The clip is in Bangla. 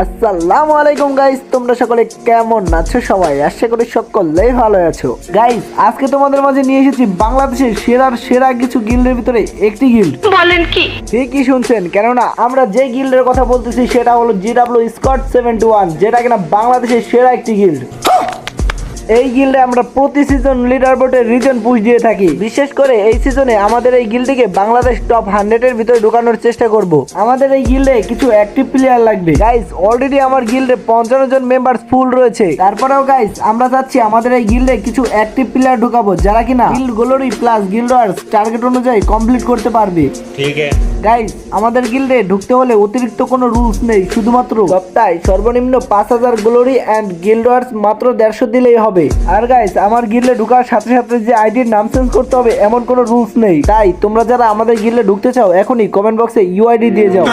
আসসালামু আলাইকুম গাইস, তোমরা সকলে কেমন আছো? সবাই আশা করি সকলেই ভালো আছো। গাইস, আজকে তোমাদের মাঝে নিয়ে এসেছি বাংলাদেশের সেরা কিছু গিল্ডের ভিতরে একটি গিল্ড। বলেন কি? ঠিকই শুনছেন, কেননা আমরা যে গিল্ডের কথা বলতেছি সেটা হলো জিডাব্লিউ স্কট 71, যেটা কিনা বাংলাদেশের সেরা একটি গিল্ড। এই গিল্ডে আমরা প্রতি সিজন লিডার বোর্ডে রিজন পুশ দিয়ে থাকি। বিশেষ করে এই সিজনে আমাদের এই গিল্ডটিকে বাংলাদেশ টপ 100 এর ভিতরে ঢোকানোর চেষ্টা করব। আমাদের এই গিল্ডে কিছু অ্যাক্টিভ প্লেয়ার লাগবে। গাইস, অলরেডি আমার গিল্ডে 55 জন মেম্বার ফুল রয়েছে। তারপরেও গাইস, আমরা চাচ্ছি আমাদের এই গিল্ডে কিছু অ্যাক্টিভ প্লেয়ার ঢোকাবো, যারা কিনা গিল্ড গ্লোরি প্লাস গিল্ড ওয়ার্স টার্গেট অনুযায়ী কমপ্লিট করতে পারবে। ঠিক আছে গাইস, আমাদের গিল্ডে ঢুকতে হলে অতিরিক্ত কোনো রুলস নেই, শুধুমাত্র সপ্তাহে সর্বনিম্ন 5000 গ্লোরি এন্ড গিল্ড ওয়ার্স মাত্র 150 দিলেই হবে। আর গাইস, আমার গিল্ডে ঢোকার সাথে সাথে যে আইডির নাম চেঞ্জ করতে হবে এমন কোনো রুলস নেই। তাই তোমরা যারা আমাদের গিল্ডে ঢুকতে চাও এখনই কমেন্ট বক্সে ইউআইডি দিয়ে যাও।